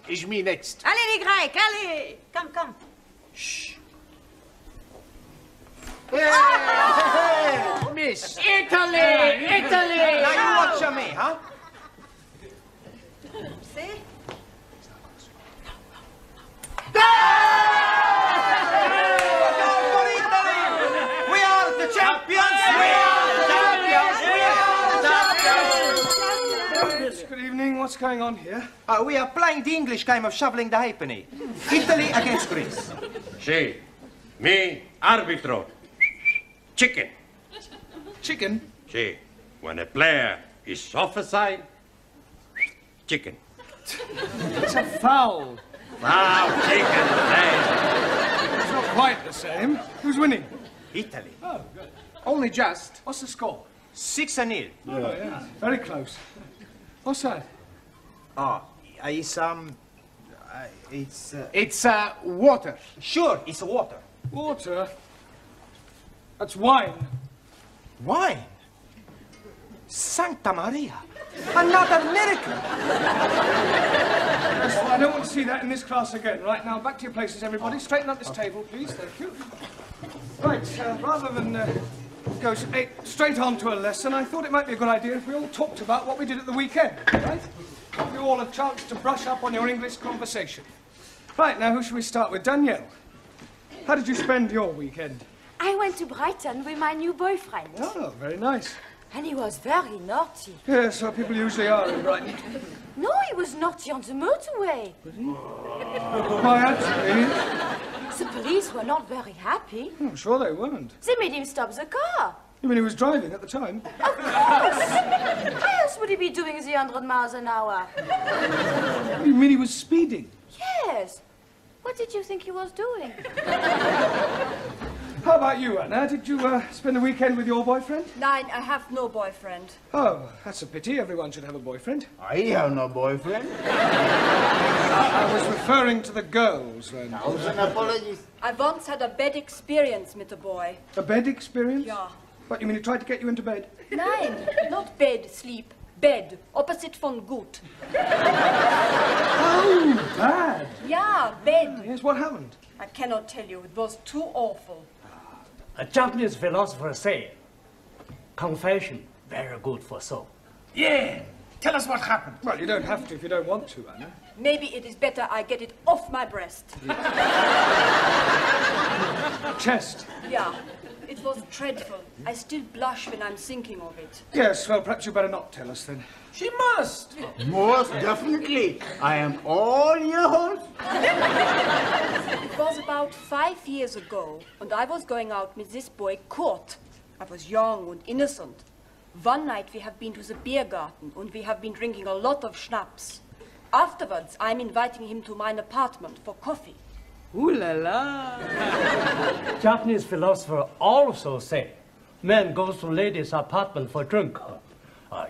is me next. Allez, les Grecs, allez. Come. Shh. Hey, miss. Italy! Now you watch me, huh? See? We are the champions! We are the champions! We are the champions! Good evening. What's going on here? We are playing the English game of shoveling the halfpenny. Italy against Greece. Sì, me arbitro. Chicken. Chicken? Sì, when a player is offside, chicken. It's a foul. Foul, chicken, play. It's not quite the same. Who's winning? Italy. Oh, good. Only just. What's the score? 6-0. Oh, yeah. Very close. What's that? It's water. Sure, it's water. Water? That's wine. Wine? Santa Maria. Another miracle. I don't want to see that in this class again. Right, now, back to your places, everybody. Straighten up this table, please. Thank you. Right, rather than go straight on to a lesson, I thought it might be a good idea if we all talked about what we did at the weekend, right? Give you all a chance to brush up on your English conversation. Right, now, who should we start with? Danielle, how did you spend your weekend? I went to Brighton with my new boyfriend. Oh, very nice. And he was very naughty. Yes, well, people usually are in Brighton. No, he was naughty on the motorway. Why, actually? The police were not very happy. I'm sure they weren't. They made him stop the car. You mean he was driving at the time? Of course! Why else would he be doing the 100 miles an hour? You mean he was speeding? Yes. What did you think he was doing? How about you, Anna? Did you spend the weekend with your boyfriend? Nein, I have no boyfriend. Oh, that's a pity. Everyone should have a boyfriend. I have no boyfriend. I was referring to the girls, then. Thousand apologies. I once had a bad experience with a boy. A bed experience? Ja. What, you mean he tried to get you into bed? Nein, not bed, sleep. Bed, opposite von gut. Oh, bad. Ja, bed. Yes, what happened? I cannot tell you, it was too awful. A Japanese philosopher said, confession, very good for soul. Yeah. Tell us what happened. Well, you don't have to if you don't want to, Anna. Maybe it is better I get it off my breast. Chest. Yeah, it was dreadful. I still blush when I'm thinking of it. Yes, well, perhaps you better not tell us then. She must. Most definitely. I am all yours. It was about 5 years ago, and I was going out with this boy, Kurt. I was young and innocent. One night we have been to the beer garden, and we have been drinking a lot of schnapps. Afterwards, I'm inviting him to my apartment for coffee. Ooh la la! Japanese philosopher also said, man goes to lady's apartment for drink.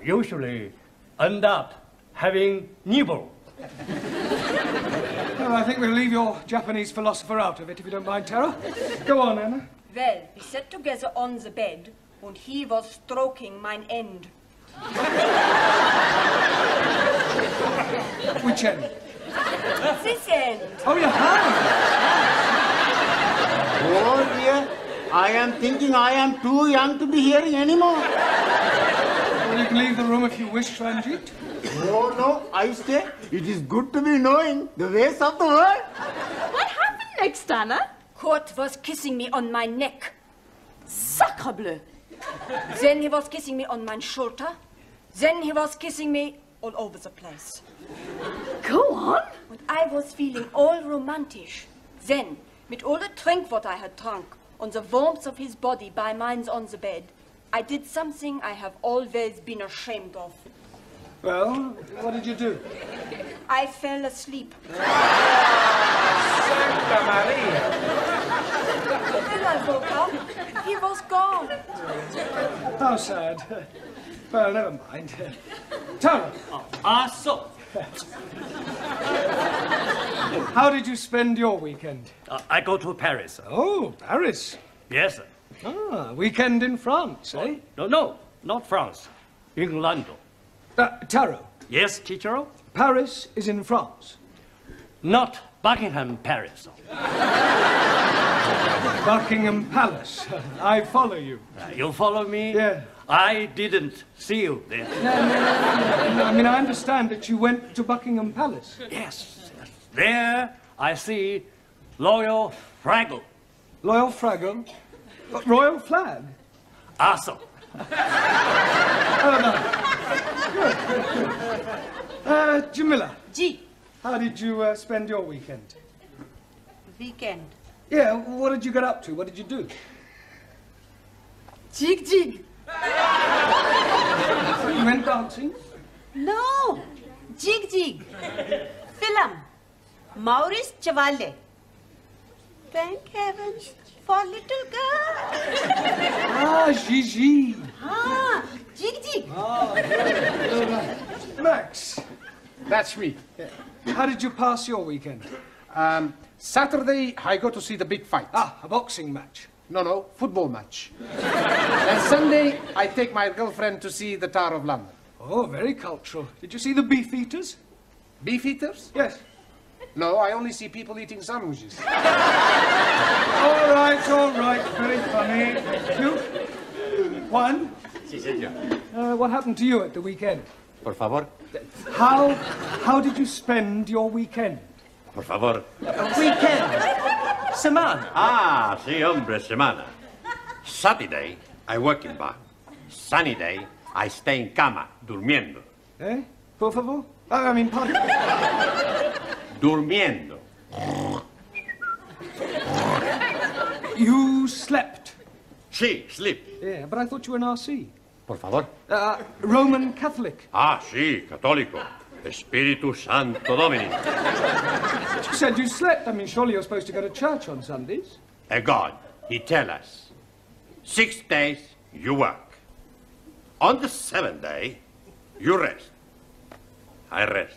Usually end up having nibble. Well, I think we'll leave your Japanese philosopher out of it, if you don't mind, Tara. Go on, Anna. Well, we sat together on the bed, and he was stroking mine end. Which end? This end. Oh, your hand! Oh dear. I am thinking I am too young to be hearing anymore. Well, you can leave the room if you wish, Ranjit. Oh no, I stay. It is good to be knowing the ways of the world. What happened next, Anna? Kurt was kissing me on my neck. Sacre bleu. Then he was kissing me on my shoulder. Then he was kissing me all over the place. Go on. And I was feeling all romantic. Then, with all the drink what I had drunk, on the warmth of his body by mine on the bed, I did something I have always been ashamed of. Well, what did you do? I fell asleep. Santa Maria. When I woke up, he was gone. How sad. Well, never mind. Tara. So. How did you spend your weekend? I go to Paris. Oh, Paris. Yes, sir. Ah, weekend in France, eh? No, not France. England. Taro, Yes, teacher? Paris is in France. not Buckingham Palace. Buckingham Palace. I follow you. You follow me? Yeah. I didn't see you there. No, I mean, I understand that you went to Buckingham Palace. Yes. There I see Royal Fraggle. Loyal Fraggle? Royal Flag? Awesome. Jamila, G. how did you spend your weekend? Weekend. Yeah, what did you get up to? What did you do? Jig jig. You went dancing? No. Jig jig. Film. Maurice Chevalier. Thank heavens for little girl. Ah, Gigi. Ah, jig jig. Max, That's me. how did you pass your weekend? Saturday, I go to see the big fight. Ah, a boxing match. No, football match. And Sunday, I take my girlfriend to see the Tower of London. Oh, very cultural. Did you see the beef eaters? Beef eaters? Yes. No, I only see people eating sandwiches. All right, very funny. Thank you. Juan, Sí, señor. what happened to you at the weekend? Por favor. How did you spend your weekend? Por favor. Weekend. Semana. Ah, sí, hombre, semana. Saturday, I work in bar. Sunny day, I stay in cama, durmiendo. Eh? Por favor? I mean, pardon? Durmiendo. You slept. Sí, sleep. Yeah, but I thought you were an RC. Por favor. Roman Catholic. Ah, sí, católico. Espíritu Santo Domini. You said you slept. I mean, surely you're supposed to go to church on Sundays. A God, he tell us, 6 days you work. On the 7th day, you rest. I rest.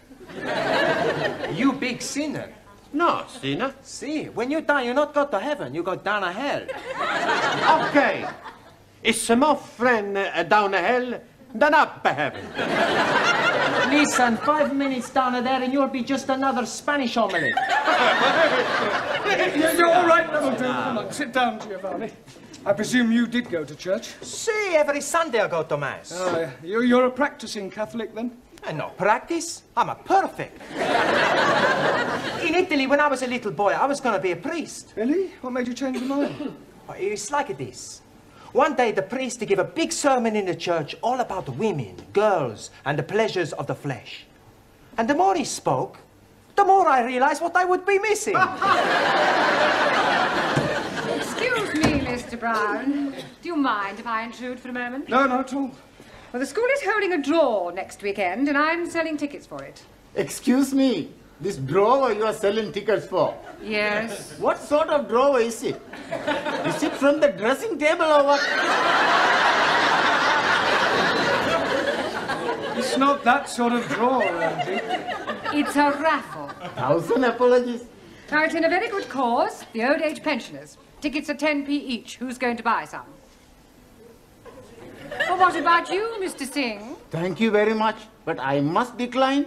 You big sinner. No, sinner. See, when you die, you not go to heaven, you go down to hell. Okay. It's more friend down the hell than up heaven. Listen, 5 minutes down there and you'll be just another Spanish omelette. You're all right, that'll do. Come on, sit down, Giovanni. I presume you did go to church. See, every Sunday I go to Mass. Oh, you're a practicing Catholic, then? And no practice, I'm a perfect. In Italy, when I was a little boy, I was going to be a priest. Really? What made you change your mind? Oh, it's like this. One day, the priest gave a big sermon in the church all about women, girls, and the pleasures of the flesh. And the more he spoke, the more I realized what I would be missing. Excuse me, Mr. Brown. Do you mind if I intrude for a moment? No, not at all. Well, the school is holding a draw next weekend, and I'm selling tickets for it. Excuse me, this drawer you are selling tickets for? Yes. What sort of drawer is it? Is it from the dressing table or what? It's not that sort of drawer, Andy. It's a raffle. 1,000 apologies. Now, it's in a very good cause, the old age pensioners. Tickets are 10p each. Who's going to buy some? Well, what about you, Mr. Singh? Thank you very much, but I must decline.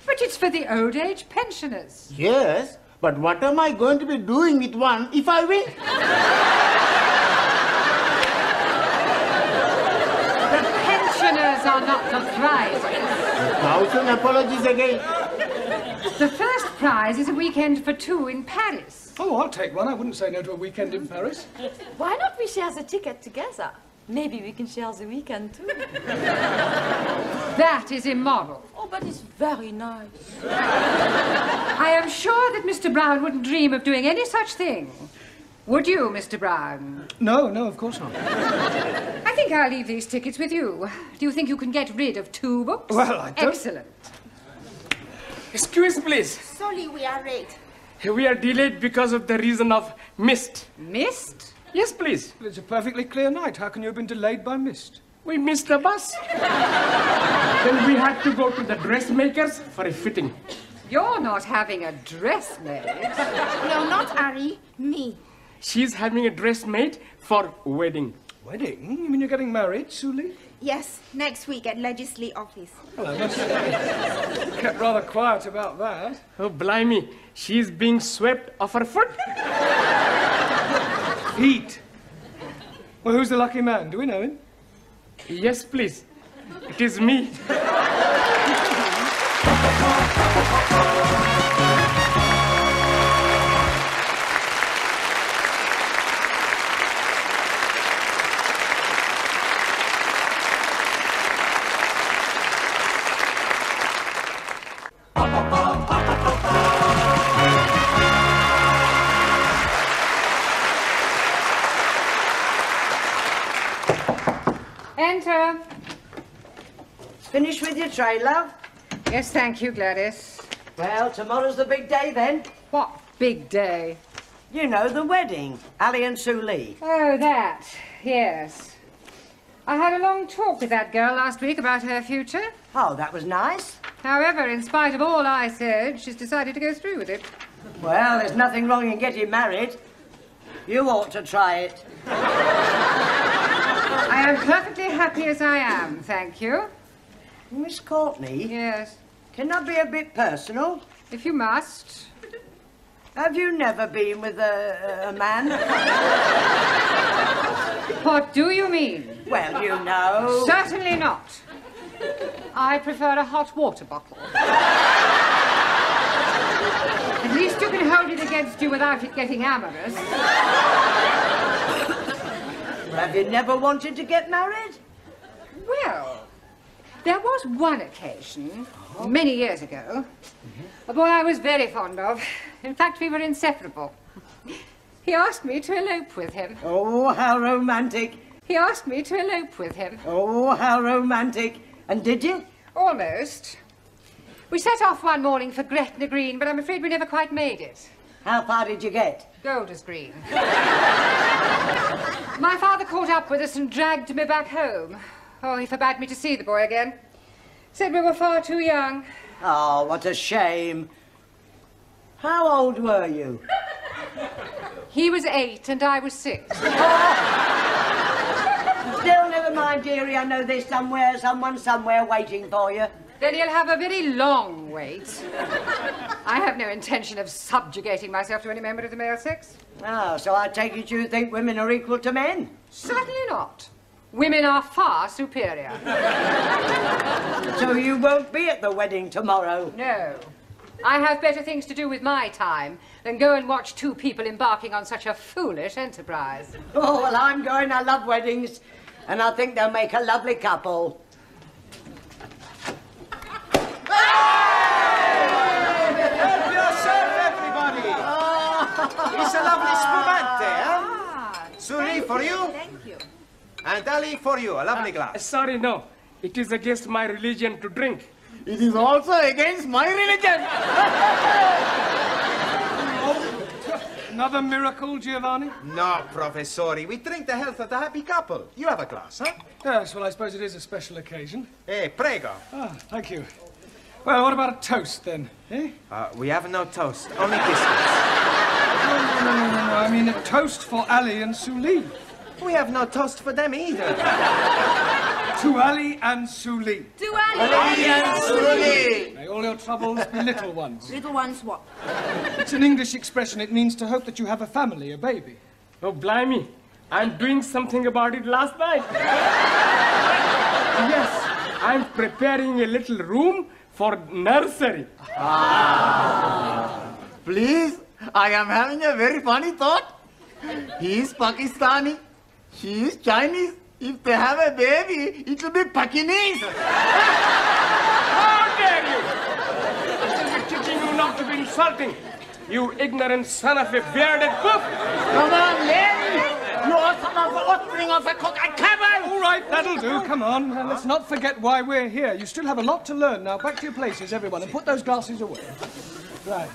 But it's for the old age pensioners. Yes, but what am I going to be doing with one if I win? The pensioners are not the prizes. 1,000 apologies again. The first prize is a weekend for two in Paris. Oh, I'll take one. I wouldn't say no to a weekend in Paris. Why not we share the ticket together? Maybe we can share the weekend too. That is immoral. Oh, but it's very nice. I am sure that Mr. Brown wouldn't dream of doing any such thing. Would you, Mr. Brown? No, of course not. I think I'll leave these tickets with you. Do you think you can get rid of 2 books? Well, I don't... Excellent. Excuse, please. Sorry, we are late. We are delayed because of the reason of mist. Mist? Yes, please. It's a perfectly clear night. How can you have been delayed by mist? We missed the bus. Then we had to go to the dressmakers for a fitting. You're not having a dress made. No, not Ari. Me. She's having a dress made for wedding. Wedding? You mean you're getting married, Suli? Yes, next week at Legislative Office. Well, I must say, kept rather quiet about that. Oh, blimey. She's being swept off her foot. Feet. Well, who's the lucky man? Do we know him? Yes, please. It is me. Enter. Finished with your tray, love? Yes, thank you, Gladys. Well, tomorrow's the big day then. What big day? You know, the wedding. Ali and Sue Lee. Oh, that. Yes. I had a long talk with that girl last week about her future. Oh, that was nice. However, in spite of all I said, she's decided to go through with it. Well, there's nothing wrong in getting married. You ought to try it. I am perfectly happy as I am, thank you. Miss Courtney? Yes. Can I be a bit personal? If you must. Have you never been with a man? What do you mean? Well, you know. Certainly not. I prefer a hot water bottle. At least you can hold it against you without it getting amorous. Have you never wanted to get married? Well, there was one occasion, many years ago, a boy I was very fond of. In fact, we were inseparable. He asked me to elope with him. Oh, how romantic. He asked me to elope with him. Oh, how romantic. And did you? Almost. We set off one morning for Gretna Green, but I'm afraid we never quite made it. How far did you get? Golders Green. My father caught up with us and dragged me back home. Oh, he forbade me to see the boy again. Said we were far too young. Oh, what a shame. How old were you? He was 8 and I was 6. Still, never mind, dearie. I know there's someone somewhere waiting for you. Then you'll have a very long wait. I have no intention of subjugating myself to any member of the male sex. Oh, so I take it you think women are equal to men? Certainly not. Women are far superior. So you won't be at the wedding tomorrow? No. I have better things to do with my time than go and watch two people embarking on such a foolish enterprise. Oh, well, I'm going. I love weddings, and I think they'll make a lovely couple. Help yourself, everybody! It's a lovely spumante, huh? Suri, for you. Thank you. And Ali, for you, a lovely glass. Sorry, no. It is against my religion to drink. It is also against my religion. Another miracle, Giovanni? No, Professori. We drink the health of the happy couple. You have a glass, huh? Yes, well, I suppose it is a special occasion. Prego. Ah, thank you. Well, what about a toast, then? Eh? We have no toast, only biscuits. No. I mean a toast for Ali and Suli. We have no toast for them either. To Ali and Suli. To Ali. Ali and Suli. May all your troubles be little ones. Little ones what? It's an English expression. It means to hope that you have a family, a baby. Oh, blimey. I'm doing something about it last night. Yes, I'm preparing a little room for nursery. Please, I am having a very funny thought. He is Pakistani. She is Chinese. If they have a baby, it will be Pakinese. How dare you! I'm teaching you not to be insulting. You ignorant son of a bearded cook. Come on, Larry. You are some of the offspring of a cook at cabin. All right, that'll do. Come on. Let's not forget why we're here. You still have a lot to learn. Now, back to your places, everyone, and put those glasses away. Right.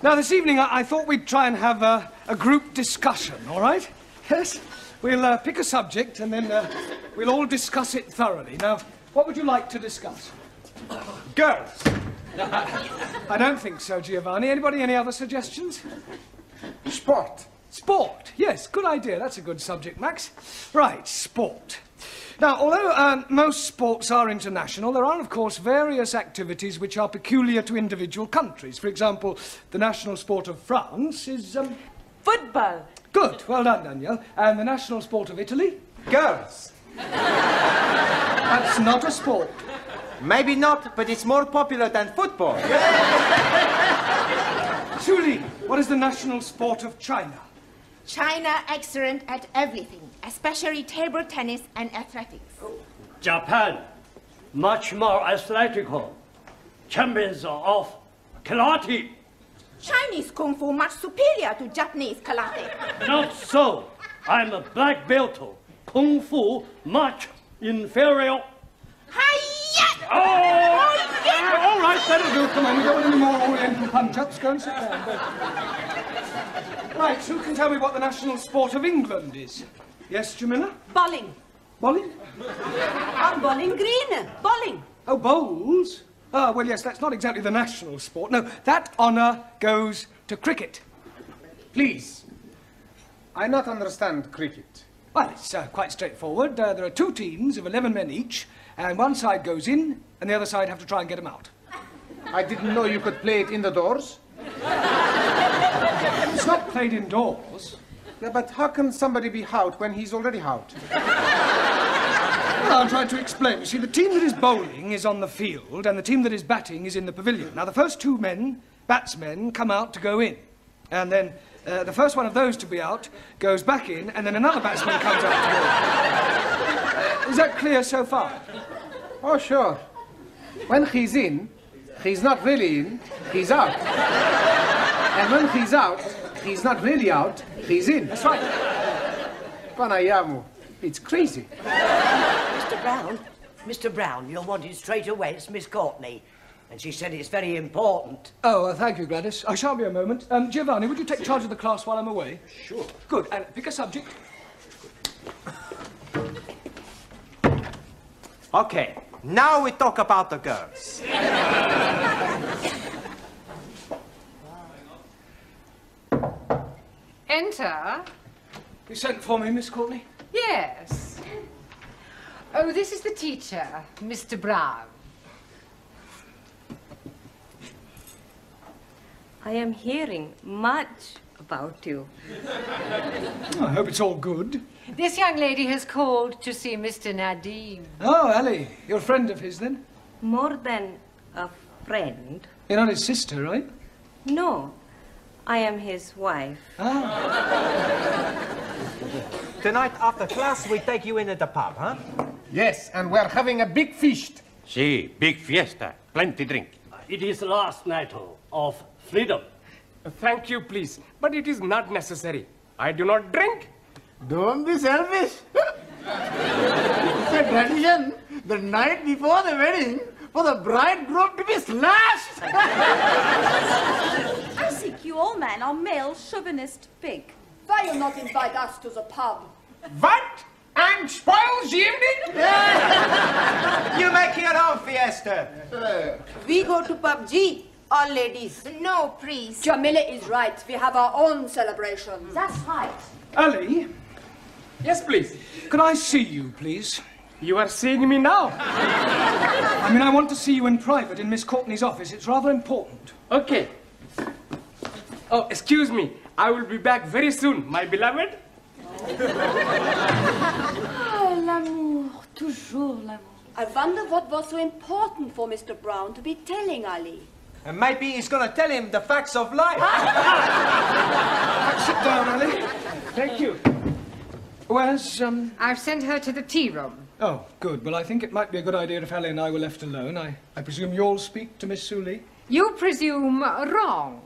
Now, this evening, I thought we'd try and have a group discussion, all right? Yes? We'll pick a subject, and then we'll all discuss it thoroughly. Now, what would you like to discuss? Girls. I don't think so, Giovanni. Anybody, any other suggestions? Sport. Sport. Yes, good idea. That's a good subject, Max. Right, sport. Now, although most sports are international, there are, of course, various activities which are peculiar to individual countries. For example, the national sport of France is... Football. Good. Well done, Danielle. And the national sport of Italy? Girls. That's not a sport. Maybe not, but it's more popular than football. Julie, what is the national sport of China? China excellent at everything, especially table tennis and athletics. Japan, much more athletical. Champions of karate. Chinese Kung Fu much superior to Japanese karate. Not so. I'm a black belt. Kung Fu much inferior. Hi-ya! Oh! All right, that'll do. Come on, we don't want any more Oriental punch-ups. Go and sit down. Right, who can tell me what the national sport of England is? Yes, Jamila? Bowling. Bowling? Bowling green. Bowling. Oh, bowls? Ah, well, yes, that's not exactly the national sport. No, that honour goes to cricket. Please. I not understand cricket. Well, it's quite straightforward. There are two teams of 11 men each, and one side goes in, and the other side have to try and get them out. I didn't know you could play it indoors. It's not played indoors. Yeah, but how can somebody be out when he's already out? Well, I'll try to explain. You see, the team that is bowling is on the field, and the team that is batting is in the pavilion. Now, the first two batsmen, come out to go in. And then the first one of those to be out goes back in, and then another batsman comes out to go in. Is that clear so far? Oh, sure. When he's in, he's not really in, he's out. And when he's out, he's not really out, he's in. That's right. Panayamu, it's crazy. Mr. Brown, you're wanted straight away. It's Miss Courtney. And she said it's very important. Oh, thank you, Gladys. I shan't be a moment. Giovanni, would you take charge of the class while I'm away? Sure. Good. And pick a subject. Okay, now we talk about the girls. Enter. You sent for me, Miss Courtney? Yes. Oh, this is the teacher, Mr. Brown. I am hearing much about you. I hope it's all good. This young lady has called to see Mr. Nadim. Oh, Ali, you're a friend of his, then? More than a friend. You're not his sister, right? No, I am his wife. Tonight after class, we take you in at the pub, huh? Yes, and we're having a big feast. Si, big fiesta. Plenty drink. It is the last night of freedom. Thank you, please. But it is not necessary. I do not drink. Don't be selfish. It's a tradition the night before the wedding for the bridegroom to be slashed. I think you all men are male chauvinist pig. Why you not invite us to the pub? What? And spoils the evening? You make your own fiesta. We go to PUBG, all ladies. No, please. Jamila is right. We have our own celebrations. That's right. Ali, Yes, please. could I see you, please? You are seeing me now. I mean, I want to see you in private in Miss Courtney's office. It's rather important. Okay. Oh, excuse me. I will be back very soon, my beloved. Ah, l'amour, toujours l'amour. I wonder what was so important for Mr. Brown to be telling Ali. And maybe he's going to tell him the facts of life. Sit down, Ali. Thank you. Where's, I've sent her to the tea room. Oh, good. Well, I think it might be a good idea if Ali and I were left alone. I presume you'll speak to Miss Sully? You presume wrong.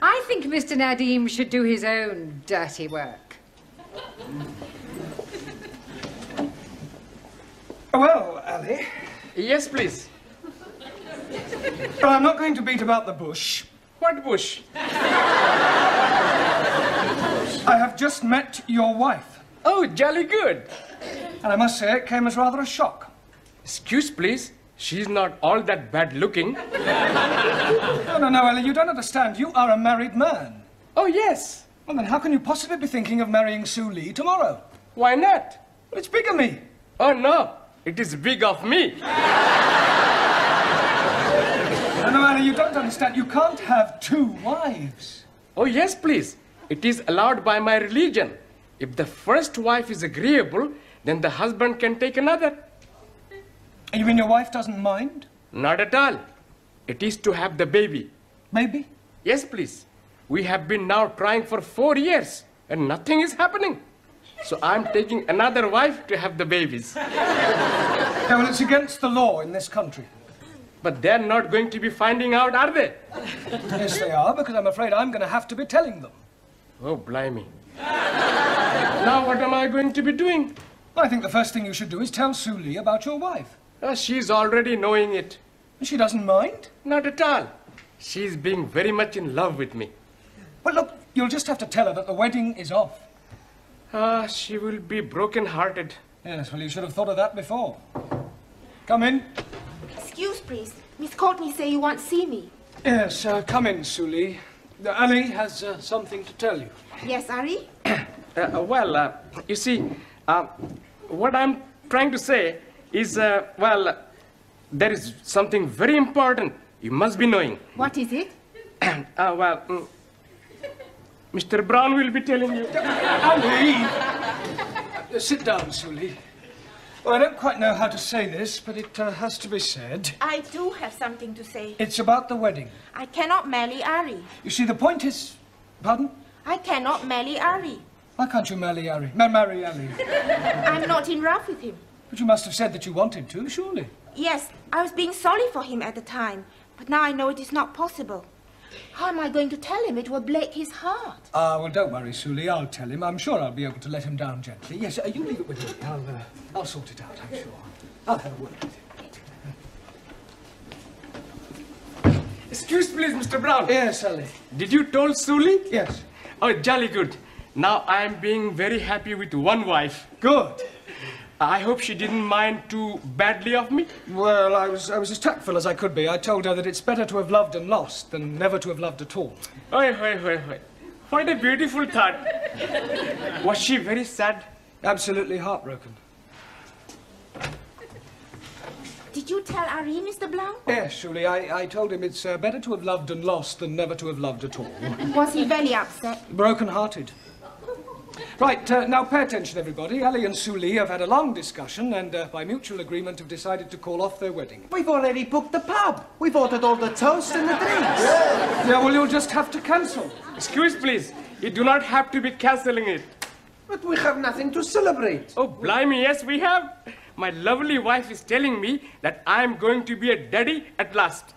I think Mr. Nadim should do his own dirty work. Well, Ali, Yes, please. well, I'm not going to beat about the bush. What bush? I have just met your wife, Oh, jolly good. and I must say it came as rather a shock. Excuse, please. She's not all that bad looking. No, Ali, you don't understand. You are a married man. Oh, yes. Well, then how can you possibly be thinking of marrying Sue Lee tomorrow? Why not? It's bigamy. Oh, no. It is big of me. No, Anna, you don't understand. You can't have 2 wives. Oh, yes, please. It is allowed by my religion. If the first wife is agreeable, then the husband can take another. And you mean your wife doesn't mind? Not at all. It is to have the baby. Baby? Yes, please. We have been now trying for 4 years, and nothing is happening. So I'm taking another wife to have the babies. Yeah, well, it's against the law in this country. But they're not going to be finding out, are they? Yes, they are, because I'm afraid I'm going to have to be telling them. Oh, blimey. Now what am I going to be doing? I think the first thing you should do is tell Sue Lee about your wife. She's already knowing it. She doesn't mind? Not at all. She's being very much in love with me. Well, look, you'll just have to tell her that the wedding is off. She will be broken-hearted. Yes, well, you should have thought of that before. Come in. Excuse, please. Miss Courtney say you want to see me. Yes, come in, Sue Lee. Ali has something to tell you. Yes, Ari? You see, what I'm trying to say is, there is something very important you must be knowing. What is it? Mr. Brown will be telling you. Ali! Sit down, Sue Lee. Well, I don't quite know how to say this, but it has to be said. I do have something to say. It's about the wedding. I cannot marry Ari. You see, the point is... Pardon? I cannot marry Ari. Why can't you marry Ali? Marry Ali? I'm not in love with him. But you must have said that you wanted to, surely. Yes, I was being sorry for him at the time. But now I know it is not possible. How am I going to tell him? It will break his heart. Well, don't worry, Sue Lee. I'll tell him. I'm sure I'll be able to let him down gently. Yes, you leave it with me. I'll sort it out, I'm sure. I'll have a word with him. Excuse please, Mr. Brown. Yes, Ali. Did you told Sue Lee? Yes. Oh, jolly good. Now I'm being very happy with one wife. Good. I hope she didn't mind too badly of me. Well, I was as tactful as I could be. I told her that it's better to have loved and lost than never to have loved at all. Oi. What a beautiful thought. Was she very sad? Absolutely heartbroken. Did you tell Ari, Mr. Blanc? Yes, Julie. I told him it's better to have loved and lost than never to have loved at all. Was he very upset? Broken-hearted. Right, now pay attention, everybody. Ali and Sue Lee have had a long discussion and, by mutual agreement, have decided to call off their wedding. We've already booked the pub. We've ordered all the toast and the drinks. Yeah, well, you'll just have to cancel. Excuse, please. You do not have to be cancelling it. But we have nothing to celebrate. Oh, blimey, yes, we have. My lovely wife is telling me that I'm going to be a daddy at last.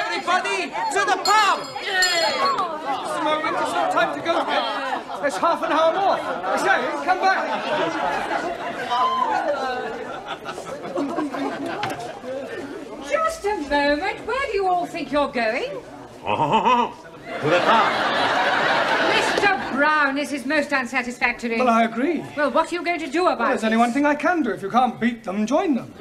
Everybody, to the pub! Just a moment, it's not time to go yet. There's half an hour more. I say, come back. Just a moment. Where do you all think you're going? To the pub. Mr. Brown, this is most unsatisfactory. Well, I agree. Well, what are you going to do about it? There's only one thing I can do. If you can't beat them, join them.